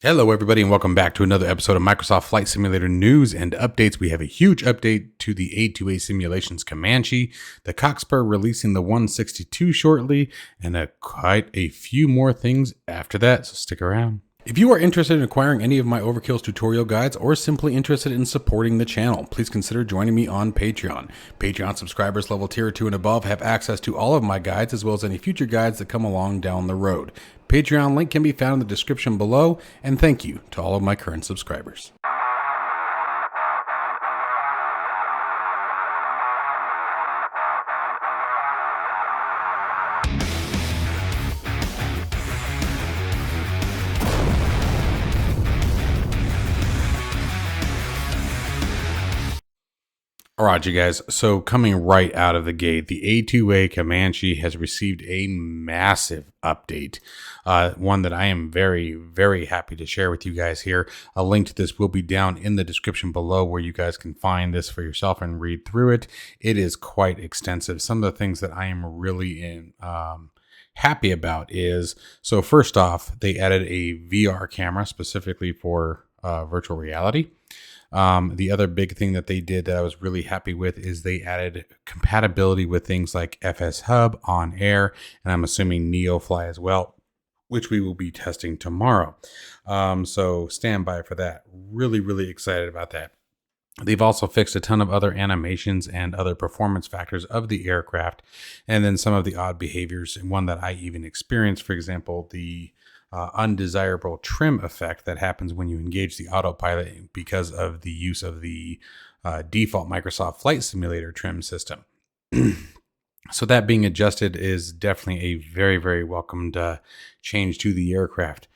Hello, everybody, and welcome back to another episode of Microsoft Flight Simulator News and Updates. We have a huge update to the A2A Simulations Comanche, the Cockspur releasing the 162 shortly, and quite a few more things after that, so stick around. If you are interested in acquiring any of my Overkills tutorial guides or simply interested in supporting the channel, please consider joining me on Patreon. Patreon subscribers level tier 2 and above have access to all of my guides as well as any future guides that come along down the road. Patreon link can be found in the description below, and thank you to all of my current subscribers. All right, you guys. So coming right out of the gate, the A2A Comanche has received a massive update. One that I am very, very happy to share with you guys here. A link to this will be down in the description below where you guys can find this for yourself and read through it. It is quite extensive. Some of the things that I am really happy about is, so first off, they added a VR camera specifically for virtual reality. The other big thing that they did that I was really happy with is they added compatibility with things like FS Hub, On Air, and I'm assuming NeoFly as well, which we will be testing tomorrow. So stand by for that. Really, really excited about that. They've also fixed a ton of other animations and other performance factors of the aircraft, and then some of the odd behaviors, and one that I even experienced, for example, the undesirable trim effect that happens when you engage the autopilot because of the use of the default Microsoft Flight Simulator trim system. So that being adjusted is definitely a very, very welcomed change to the aircraft.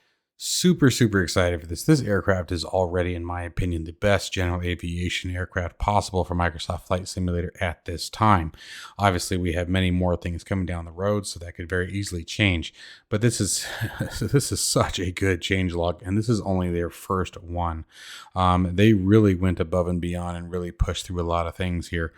Super, super excited for this. This aircraft is already, in my opinion, the best general aviation aircraft possible for Microsoft Flight Simulator at this time. Obviously, we have many more things coming down the road, so that could very easily change. But this is this is such a good changelog, and this is only their first one. They really went above and beyond and really pushed through a lot of things here.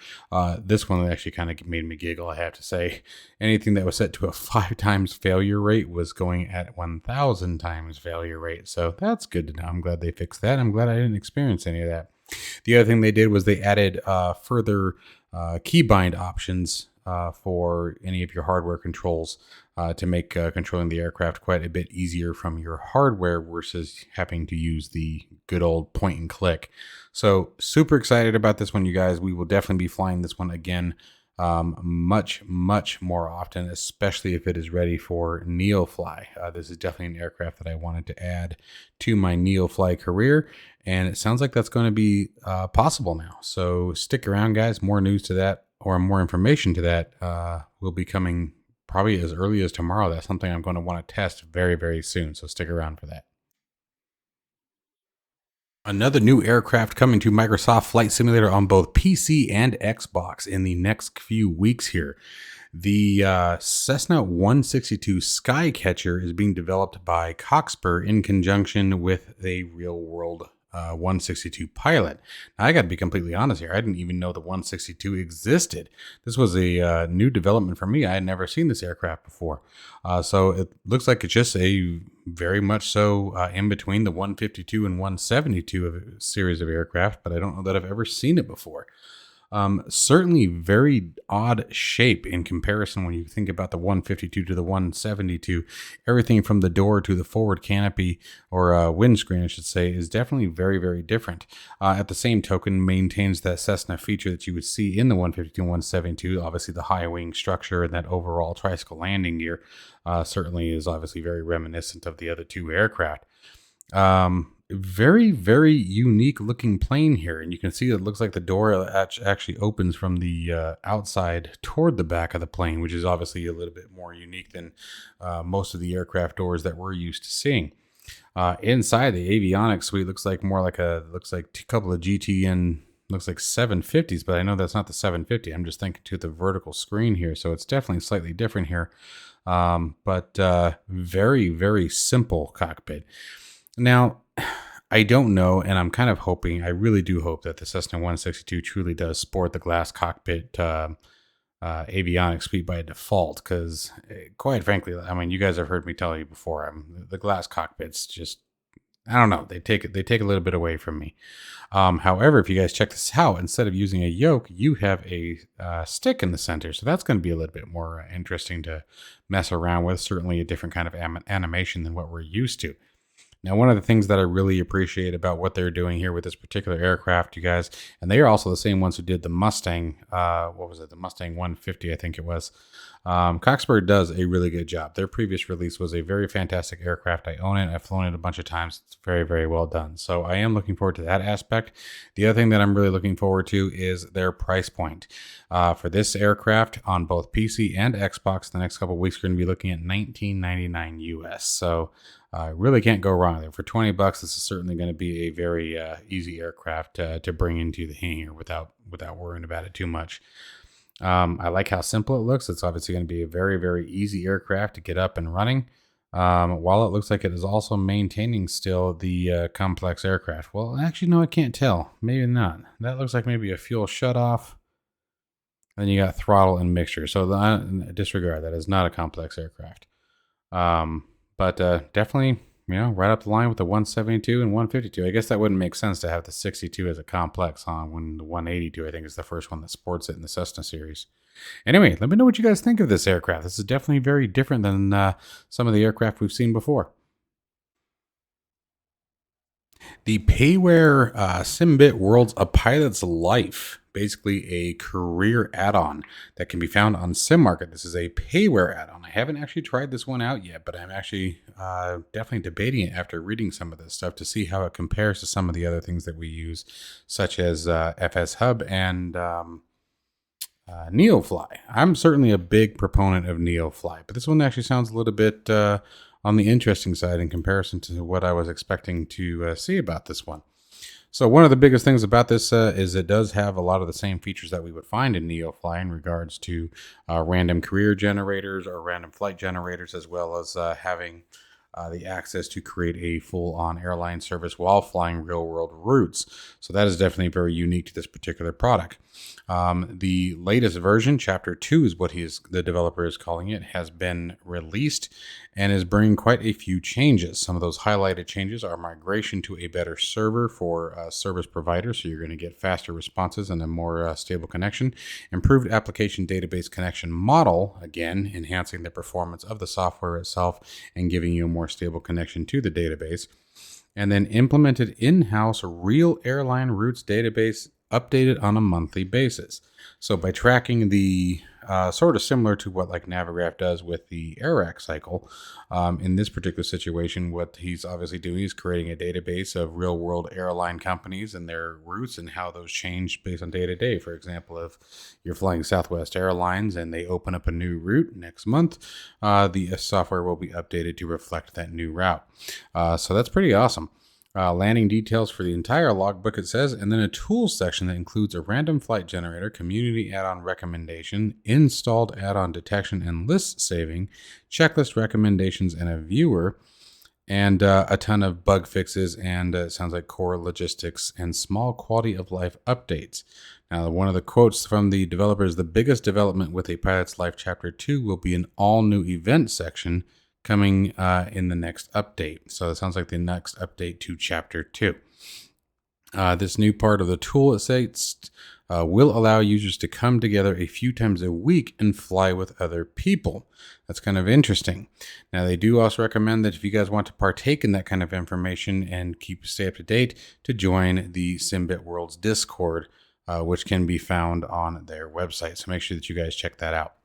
This one actually kind of made me giggle, I have to say. Anything that was set to a 5 times failure rate was going at 1,000 times failure rate. So that's good to know. I'm glad they fixed that. I'm glad I didn't experience any of that. The other thing they did was they added further keybind options for any of your hardware controls to make controlling the aircraft quite a bit easier from your hardware versus having to use the good old point and click. So super excited about this one, you guys. We will definitely be flying this one again much more often, especially if it is ready for NeoFly. This is definitely an aircraft that I wanted to add to my NeoFly career, and it sounds like that's going to be possible now. So stick around, guys. More news to that, or more information to that, will be coming probably as early as tomorrow. That's something I'm going to want to test very, very soon, so stick around for that. Another new aircraft coming to Microsoft Flight Simulator on both PC and Xbox in the next few weeks here. The Cessna 162 Skycatcher is being developed by Cockspur in conjunction with a real-world 162 pilot. Now, I got to be completely honest here. I didn't even know the 162 existed. This was a new development for me. I had never seen this aircraft before. So it looks like it's just a very much so in between the 152 and 172 of a series of aircraft, but I don't know that I've ever seen it before. Certainly very odd shape in comparison when you think about the 152 to the 172. Everything from the door to the forward canopy, or windscreen, I should say, is definitely very, very different. At the same token, maintains that Cessna feature that you would see in the 152 and 172. Obviously, the high wing structure and that overall tricycle landing gear certainly is obviously very reminiscent of the other two aircraft. Very, very unique looking plane here, and you can see it looks like the door actually opens from the outside toward the back of the plane, which is obviously a little bit more unique than most of the aircraft doors that we're used to seeing. Inside the avionics suite looks like a couple of GTN, looks like 750s, but I know that's not the 750. I'm just thinking to the vertical screen here, so it's definitely slightly different here. But very, very simple cockpit. Now, I don't know, and I'm kind of hoping, I really do hope that the Cessna 162 truly does sport the glass cockpit avionics suite by default, because quite frankly, I mean, you guys have heard me tell you before, the glass cockpits just I don't know. They take a little bit away from me. However, if you guys check this out, instead of using a yoke, you have a stick in the center. So that's going to be a little bit more interesting to mess around with. Certainly a different kind of animation than what we're used to. Now, one of the things that I really appreciate about what they're doing here with this particular aircraft, you guys, and they are also the same ones who did the Mustang, what was it? The Mustang 150, I think it was. Cockspur does a really good job. Their previous release was a very fantastic aircraft. I own it. I've flown it a bunch of times. It's very, very well done. So I am looking forward to that aspect. The other thing that I'm really looking forward to is their price point. For this aircraft on both PC and Xbox, the next couple of weeks, we're going to be looking at $19.99 US. So really can't go wrong there. For $20, this is certainly going to be a very easy aircraft to bring into the hangar without worrying about it too much. I like how simple it looks. It's obviously going to be a very, very easy aircraft to get up and running. While it looks like it is also maintaining still the complex aircraft. Well, actually, no, I can't tell. Maybe not. That looks like maybe a fuel shutoff. Then you got throttle and mixture. So disregard that is not a complex aircraft. But definitely, right up the line with the 172 and 152. I guess that wouldn't make sense to have the 62 as a complex on when the 182, I think, is the first one that sports it in the Cessna series. Anyway, let me know what you guys think of this aircraft. This is definitely very different than some of the aircraft we've seen before. The Payware Simbit Worlds A Pilot's Life, basically a career add-on that can be found on SimMarket. This is a payware add-on. I haven't actually tried this one out yet, but I'm actually definitely debating it after reading some of this stuff to see how it compares to some of the other things that we use, such as FS Hub and NeoFly. I'm certainly a big proponent of NeoFly, but this one actually sounds a little bit on the interesting side in comparison to what I was expecting to see about this one. So one of the biggest things about this is it does have a lot of the same features that we would find in NeoFly in regards to random career generators or random flight generators, as well as having the access to create a full-on airline service while flying real-world routes. So that is definitely very unique to this particular product. The latest version, Chapter 2 is what the developer is calling it, has been released and is bringing quite a few changes. Some of those highlighted changes are migration to a better server for service providers, so you're going to get faster responses and a more stable connection. Improved application database connection model, again, enhancing the performance of the software itself and giving you a more stable connection to the database. And then implemented in-house real airline routes database updated on a monthly basis. So by tracking the sort of similar to what like Navigraph does with the AirAC cycle, in this particular situation, what he's obviously doing is creating a database of real world airline companies and their routes and how those change based on day to day. For example, if you're flying Southwest Airlines and they open up a new route next month, the software will be updated to reflect that new route. So that's pretty awesome. Landing details for the entire logbook, it says, and then a tools section that includes a random flight generator, community add-on recommendation, installed add-on detection and list saving, checklist recommendations, and a viewer, and a ton of bug fixes, and it sounds like core logistics and small quality of life updates. Now, one of the quotes from the developer is, the biggest development with A Pilot's Life Chapter 2 will be an all-new event section coming in the next update. So it sounds like the next update to Chapter 2. This new part of the tool, it says, will allow users to come together a few times a week and fly with other people. That's kind of interesting. Now, they do also recommend that if you guys want to partake in that kind of information and stay up to date, to join the Simbit Worlds Discord, which can be found on their website. So make sure that you guys check that out.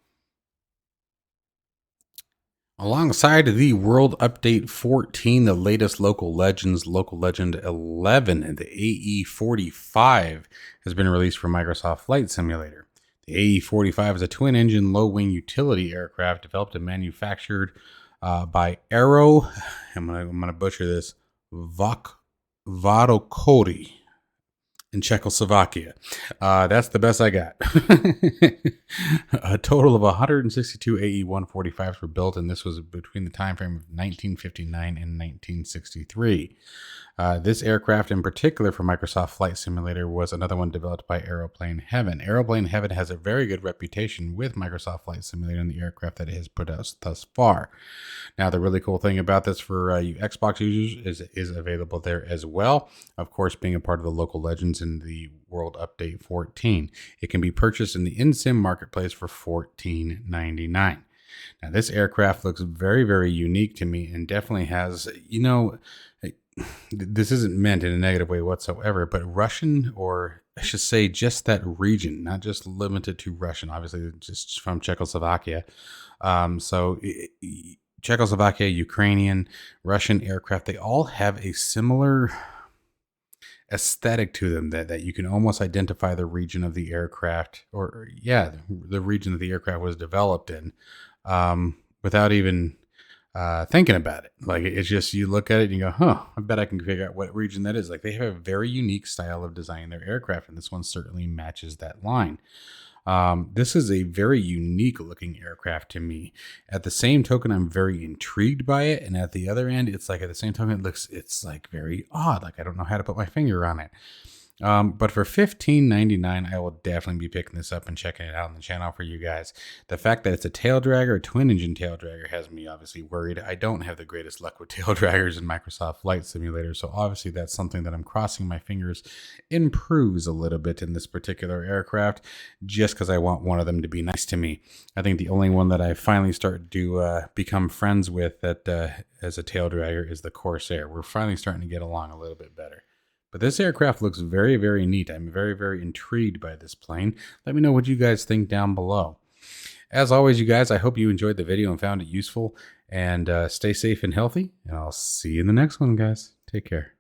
Alongside the World Update 14, the latest Local Legend 11, and the AE45 has been released for Microsoft Flight Simulator. The AE45 is a twin-engine, low-wing utility aircraft developed and manufactured by Aero. I'm gonna butcher this. Vadokody. in Czechoslovakia. That's the best I got. A total of 162 AE-145s were built, and this was between the time frame of 1959 and 1963. This aircraft in particular for Microsoft Flight Simulator was another one developed by Aeroplane Heaven. Aeroplane Heaven has a very good reputation with Microsoft Flight Simulator and the aircraft that it has produced thus far. Now, the really cool thing about this for you Xbox users is available there as well. Of course, being a part of the local legends in the World Update 14. It can be purchased in the InSim marketplace for $14.99. Now, this aircraft looks very, very unique to me and definitely has, you know, this isn't meant in a negative way whatsoever, but Russian, or I should say just that region, not just limited to Russian, obviously just from Czechoslovakia. Czechoslovakia, Ukrainian, Russian aircraft, they all have a similar aesthetic to them that you can almost identify the region of the aircraft, or the region that the aircraft was developed in, without even thinking about it. Like, it's just, you look at it and you go, huh, I bet I can figure out what region that is. Like, they have a very unique style of designing their aircraft, and this one certainly matches that line. This is a very unique looking aircraft to me. At the same token, I'm very intrigued by it. And at the other end, it's like, at the same token, it's like very odd. Like, I don't know how to put my finger on it. But for $15.99, I will definitely be picking this up and checking it out on the channel for you guys. The fact that it's a tail dragger, a twin engine tail dragger, has me obviously worried. I don't have the greatest luck with tail draggers in Microsoft Flight Simulator, so obviously that's something that I'm crossing my fingers improves a little bit in this particular aircraft, just because I want one of them to be nice to me. I think the only one that I finally start to become friends with that as a tail dragger is the Corsair. We're finally starting to get along a little bit better. But this aircraft looks very, very neat. I'm very, very intrigued by this plane. Let me know what you guys think down below. As always, you guys, I hope you enjoyed the video and found it useful. And stay safe and healthy. And I'll see you in the next one, guys. Take care.